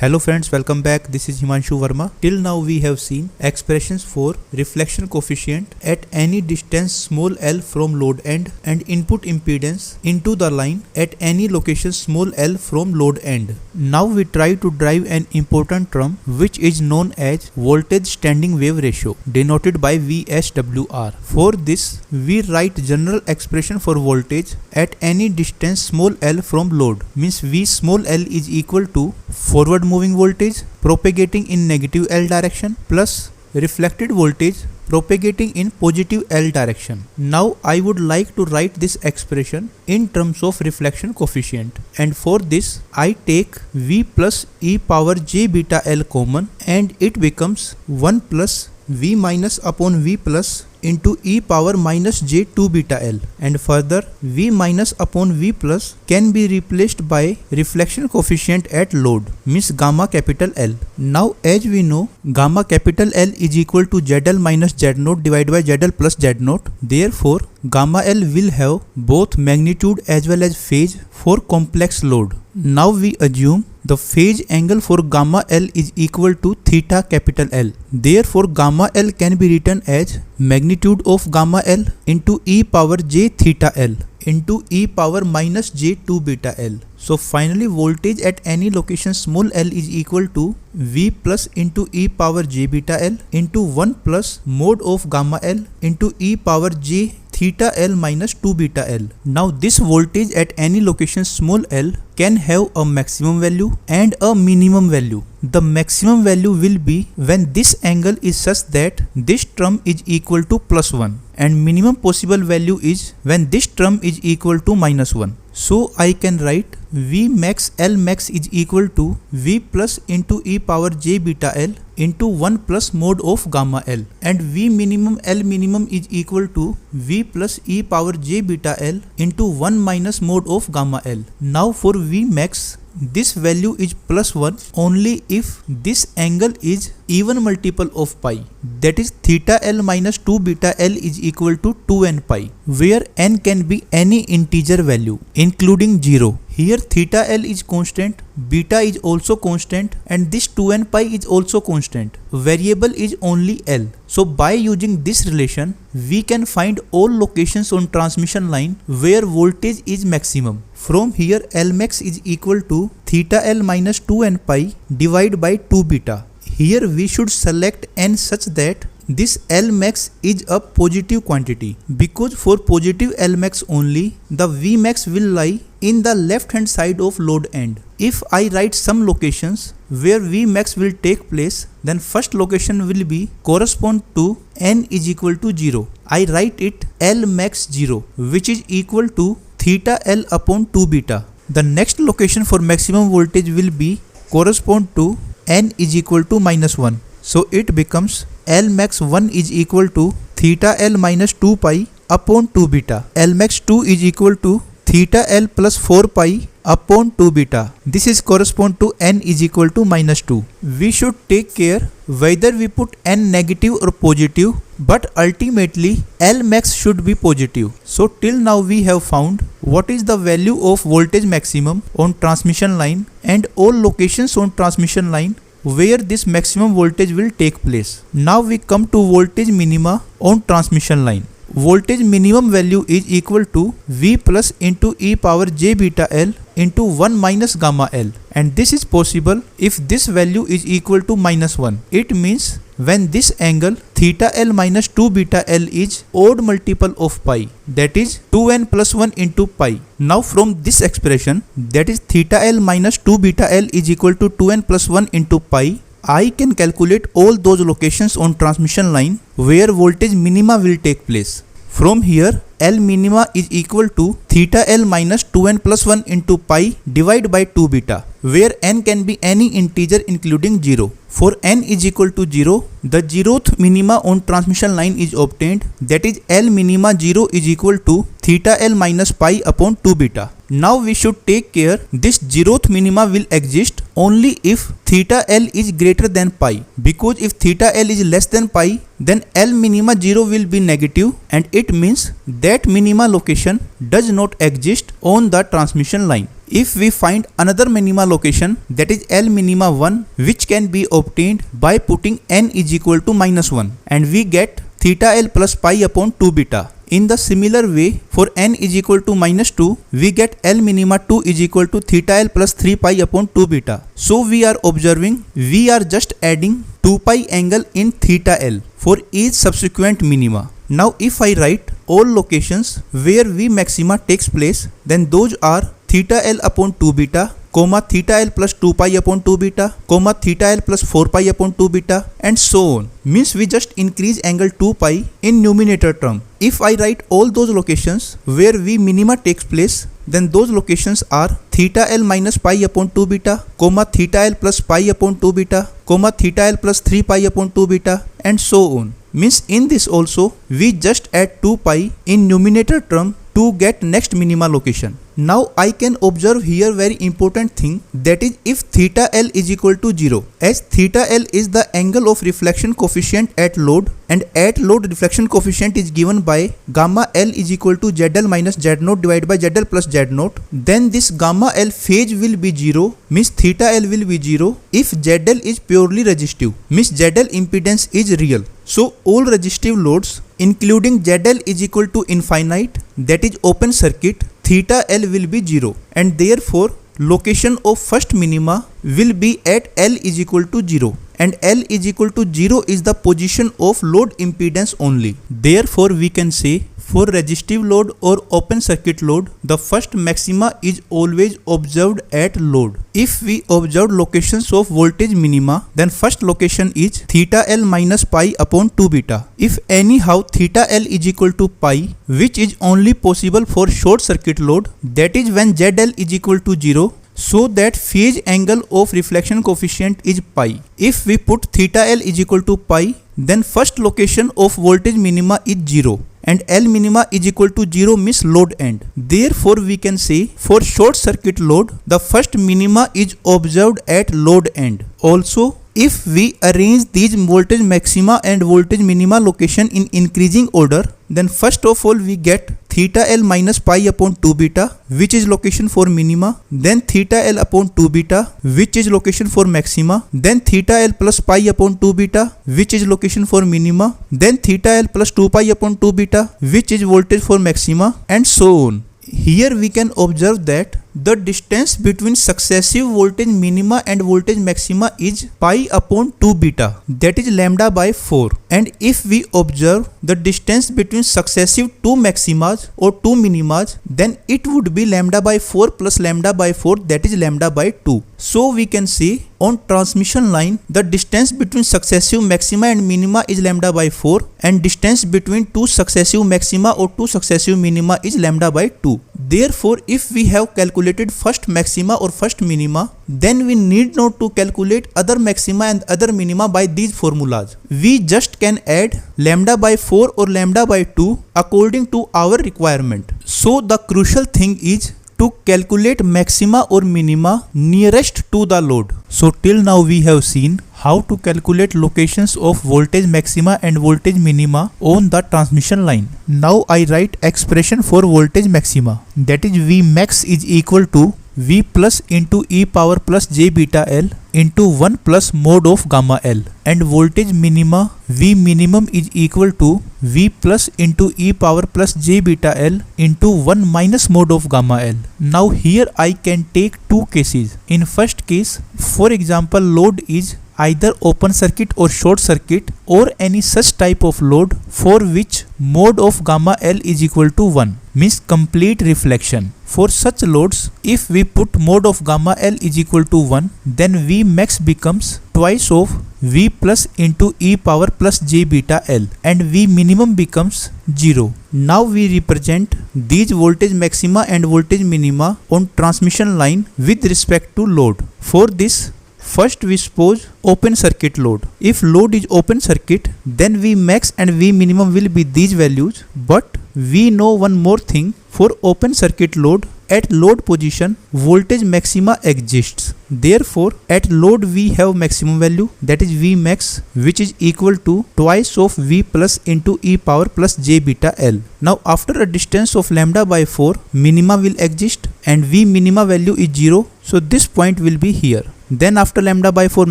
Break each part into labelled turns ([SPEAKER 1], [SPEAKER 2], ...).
[SPEAKER 1] Hello friends, welcome back. This is Himanshu Verma. Till now we have seen expressions for reflection coefficient at any distance small l from load end and input impedance into the line at any location small l from load end. Now we try to derive an important term which is known as voltage standing wave ratio denoted by VSWR. For this we write general expression for voltage at any distance small l from load, means V small l is equal to forward moving voltage propagating in negative L direction plus reflected voltage propagating in positive L direction. Now I would like to write this expression in terms of reflection coefficient, and for this I take V plus e power j beta L common and it becomes 1 plus V minus upon V plus into e power minus j 2 beta L, and further V minus upon V plus can be replaced by reflection coefficient at load, means gamma capital L. Now as we know, gamma capital L is equal to ZL minus Z0 divided by ZL plus Z0. Therefore gamma L will have both magnitude as well as phase for complex load. Now we assume the phase angle for gamma L is equal to theta capital L. Therefore gamma L can be written as magnitude of gamma L into e power j theta L into e power minus j 2 beta L. So finally voltage at any location small l is equal to V plus into e power j beta L into 1 plus mod of gamma L into e power j theta L minus 2 beta L. Now this voltage at any location small l can have a maximum value and a minimum value. The maximum value will be when this angle is such that this term is equal to plus 1, and minimum possible value is when this term is equal to minus 1. So I can write V max L max is equal to V plus into e power j beta L into 1 plus mod of gamma L, and V minimum L minimum is equal to V plus e power j beta L into 1 minus mod of gamma L. Now for V max, this value is plus 1 only if this angle is even multiple of pi, that is theta L minus 2 beta L is equal to 2n pi, where n can be any integer value including 0. Here theta L is constant, beta is also constant, and this 2n pi is also constant. Variable is only L. So by using this relation, we can find all locations on transmission line where voltage is maximum. From here L max is equal to theta L minus 2n pi divided by 2 beta. Here we should select n such that this L max is a positive quantity, because for positive L max only the V max will lie in the left hand side of load end. If I write some locations where V max will take place, then first location will be correspond to n is equal to 0. I write it L max 0, which is equal to theta L upon 2 beta. The next location for maximum voltage will be correspond to n is equal to minus 1. So it becomes L max 1 is equal to theta L minus 2 pi upon 2 beta. L max 2 is equal to theta L plus 4 pi upon 2 beta. This is correspond to n is equal to minus 2. We should take care whether we put n negative or positive, but ultimately L max should be positive. So till now we have found what is the value of voltage maximum on transmission line and all locations on transmission line where this maximum voltage will take place. Now we come to voltage minima on transmission line. Voltage minimum value is equal to V plus into e power j beta L into 1 minus gamma L, and this is possible if this value is equal to minus 1. It means when this angle theta L minus 2 beta L is odd multiple of pi, that is 2n plus 1 into pi. Now from this expression, that is theta L minus 2 beta L is equal to 2n plus 1 into pi, I can calculate all those locations on transmission line where voltage minima will take place. From here L minima is equal to theta L minus 2n plus 1 into pi divided by 2 beta, where n can be any integer including 0. For n is equal to 0, the zeroth minima on transmission line is obtained, that is L minima 0 is equal to theta L minus pi upon 2 beta. Now we should take care this zeroth minima will exist only if theta L is greater than pi, because if theta L is less than pi, then L minima 0 will be negative, and it means that minima location does not exist on the transmission line. If we find another minima location, that is L minima 1, which can be obtained by putting n is equal to -1, and we get theta L plus pi upon 2 beta. In the similar way, for n is equal to -2, we get L minima 2 is equal to theta L plus 3 pi upon 2 beta. So we are observing we are just adding 2 pi angle in theta L for each subsequent minima. Now if I write all locations where V maxima takes place, then those are theta L upon 2 beta, comma theta L plus 2 pi upon 2 beta, comma theta L plus 4 pi upon 2 beta, and so on. Means we just increase angle 2 pi in numerator term. If I write all those locations where V minima takes place, then those locations are theta L minus pi upon 2 beta, comma theta L plus pi upon 2 beta, comma theta L plus 3 pi upon 2 beta, and so on. Means in this also we just add 2 pi in numerator term to get next minima location. Now I can observe here very important thing, that is if theta L is equal to 0, as theta L is the angle of reflection coefficient at load, and at load reflection coefficient is given by gamma L is equal to ZL minus Z0 divided by ZL plus Z0, then this gamma L phase will be 0, means theta L will be 0 if ZL is purely resistive, means ZL impedance is real. So all resistive loads including ZL is equal to infinite, that is open circuit, theta L will be 0, and therefore location of first minima will be at L is equal to 0, and L is equal to 0 is the position of load impedance only. Therefore we can say for resistive load or open circuit load, the first maxima is always observed at load. If we observe locations of voltage minima, then first location is theta L minus pi upon 2 beta. If anyhow theta L is equal to pi, which is only possible for short circuit load, that is when ZL is equal to 0, so that phase angle of reflection coefficient is pi. If we put theta L is equal to pi, then first location of voltage minima is 0, and L minima is equal to 0 means load end. Therefore we can say for short circuit load, the first minima is observed at load end. Also, if we arrange these voltage maxima and voltage minima location in increasing order, then first of all we get theta L minus pi upon 2 beta, which is location for minima, then theta L upon 2 beta, which is location for maxima, then theta L plus pi upon 2 beta, which is location for minima, then theta L plus 2 pi upon 2 beta, which is voltage for maxima, and so on. Here we can observe that the distance between successive voltage minima and voltage maxima is pi upon 2 beta, that is lambda by 4. And if we observe the distance between successive 2 maximas or 2 minimas, then it would be lambda by 4 plus lambda by 4, that is lambda by 2. So we can say on transmission line, the distance between successive maxima and minima is lambda by 4, and distance between 2 successive maxima or 2 successive minima is lambda by 2. Therefore, if we have calculated first maxima or first minima, then we need not to calculate other maxima and other minima by these formulas. We just can add lambda by 4 or lambda by 2 according to our requirement. So the crucial thing is to calculate maxima or minima nearest to the load. So till now we have seen how to calculate locations of voltage maxima and voltage minima on the transmission line. Now I write expression for voltage maxima, that is V max is equal to V plus into e power plus j beta L into 1 plus mod of gamma L, and voltage minima V minimum is equal to V plus into e power plus j beta L into 1 minus mod of gamma L. Now here I can take two cases. In first case, for example, load is either open circuit or short circuit or any such type of load for which mod of gamma L is equal to 1, means complete reflection. For such loads, if we put mod of gamma L is equal to 1, then V max becomes twice of V plus into e power plus j beta L, and V minimum becomes 0. Now we represent these voltage maxima and voltage minima on transmission line with respect to load. For this, first we suppose open circuit load. If load is open circuit, then V max and V minimum will be these values, but we know one more thing. For open circuit load, at load position voltage maxima exists. Therefore at load we have maximum value, that is V max, which is equal to twice of V plus into e power plus j beta L. Now after a distance of lambda by 4, minima will exist, and V minima value is 0, so this point will be here. Then after lambda by 4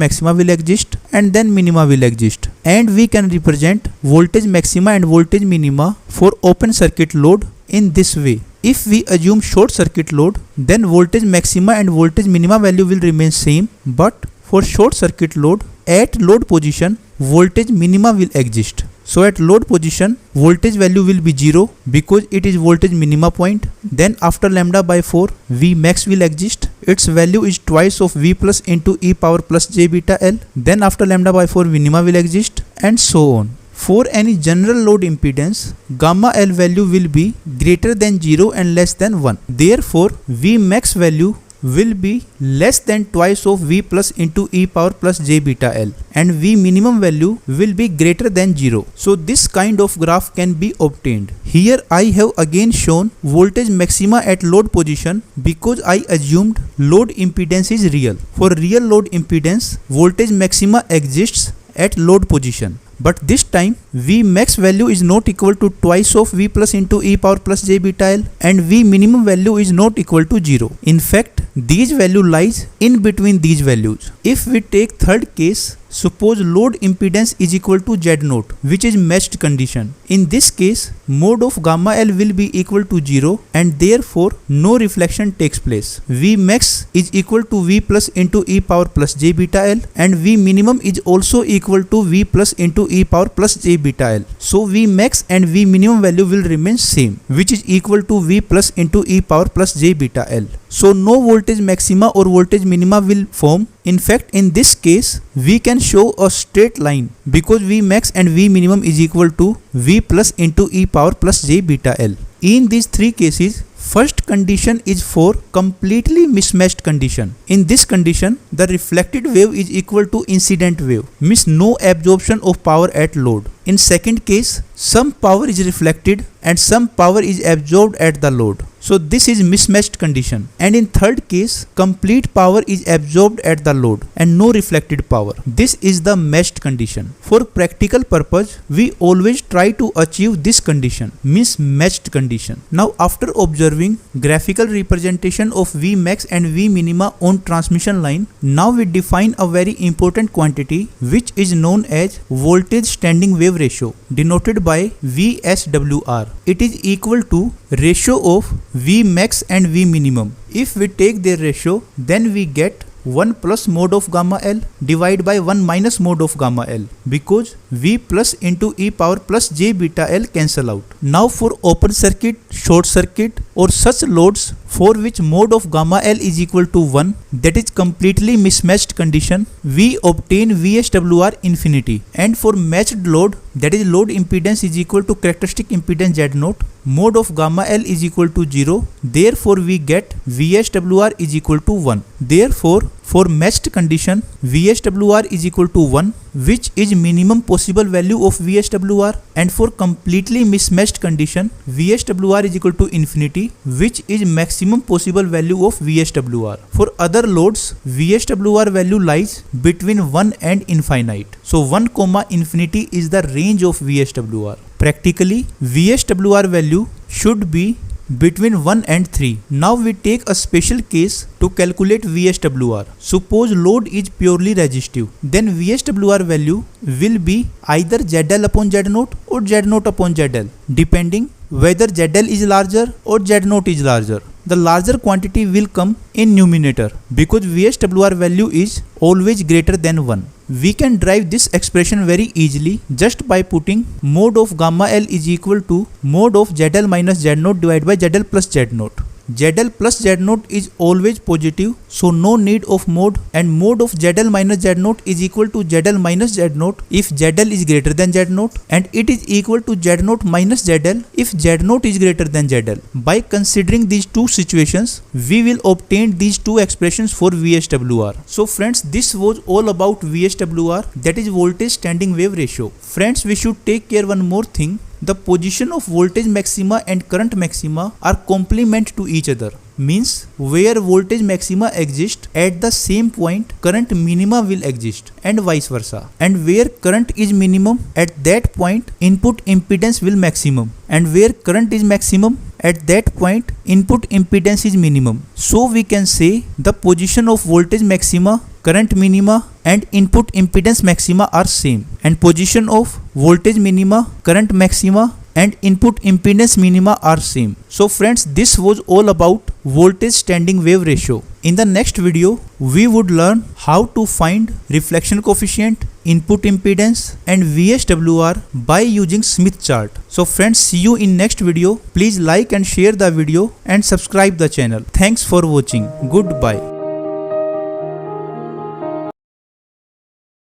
[SPEAKER 1] maxima will exist and then minima will exist, and we can represent voltage maxima and voltage minima for open circuit load in this way. If we assume short circuit load, then voltage maxima and voltage minima value will remain same, but for short circuit load, at load position voltage minima will exist. So at load position voltage value will be 0 because it is voltage minima point. Then after lambda by 4 V max will exist. Its value is twice of V plus into e power plus j beta L. Then after lambda by 4 minima will exist, and so on. For any general load impedance, gamma L value will be greater than 0 and less than 1. Therefore V max value will be less than twice of V plus into e power plus j beta L, and V minimum value will be greater than 0. So this kind of graph can be obtained. Here I have again shown voltage maxima at load position because I assumed load impedance is real. For real load impedance, voltage maxima exists at load position. But this time V max value is not equal to twice of V plus into e power plus j beta L, and V minimum value is not equal to 0. In fact, these value lies in between these values. If we take third case, suppose load impedance is equal to Z0, which is matched condition. In this case, mode of gamma L will be equal to 0 and therefore no reflection takes place. V max is equal to V plus into e power plus j beta L, and V minimum is also equal to V plus into e power plus j beta L. So V max and V minimum value will remain same, which is equal to V plus into e power plus j beta L. So no voltage maxima or voltage minima will form. In fact, in this case, we can show a straight line because V max and V minimum is equal to V plus into e power plus j beta L. In these three cases, first condition is for completely mismatched condition. In this condition, the reflected wave is equal to incident wave, means no absorption of power at load. In second case, some power is reflected and some power is absorbed at the load. So this is mismatched condition. And in third case, complete power is absorbed at the load and no reflected power. This is the matched condition. For practical purpose, we always try to achieve this condition, means matched condition. Now after observing graphical representation of V max and V minima on transmission line, now we define a very important quantity which is known as voltage standing wave ratio, denoted by VSWR. It is equal to ratio of V max and V minimum. If we take their ratio, then we get 1 plus mode of gamma L divided by 1 minus mode of gamma L, because V plus into e power plus j beta L cancel out. Now for open circuit, short circuit or such loads for which mode of gamma L is equal to 1, that is completely mismatched condition, we obtain VSWR infinity. And for matched load, that is load impedance is equal to characteristic impedance Z0, mode of gamma L is equal to 0, therefore we get VSWR is equal to 1. Therefore for matched condition, VSWR is equal to 1, which is minimum possible value of VSWR, and for completely mismatched condition, VSWR is equal to infinity, which is maximum possible value of VSWR. For other loads, VSWR value lies between 1 and infinite. So 1, infinity is the range of VSWR. Practically, VSWR value should be between 1 and 3. Now we take a special case to calculate VSWR. Suppose load is purely resistive, then VSWR value will be either ZL upon Z0 or Z0 upon ZL, depending whether ZL is larger or Z0 is larger. The larger quantity will come in numerator because VSWR value is always greater than 1. We can derive this expression very easily just by putting mode of gamma L is equal to mode of ZL minus Z0 divided by ZL plus Z0. ZL plus Z0 is always positive, so no need of mode, and mode of ZL minus Z0 is equal to ZL minus Z0 if ZL is greater than Z0, and it is equal to Z0 minus ZL if Z0 is greater than ZL. By considering these two situations, we will obtain these two expressions for VSWR. So friends, this was all about VSWR, that is voltage standing wave ratio. Friends, we should take care one more thing. The position of voltage maxima and current maxima are complement to each other. Means where voltage maxima exist, at the same point current minima will exist, and vice versa. And where current is minimum, at that point input impedance will maximum, and where current is maximum, At that point, input impedance is minimum. So we can say the position of voltage maxima, current minima and input impedance maxima are same, and position of voltage minima, current maxima and input impedance minima are same. So friends, this was all about voltage standing wave ratio. In the next video, we would learn how to find reflection coefficient, input impedance and VSWR by using Smith chart. So friends, see you in next video. Please like and share the video and subscribe the channel. Thanks for watching. Goodbye.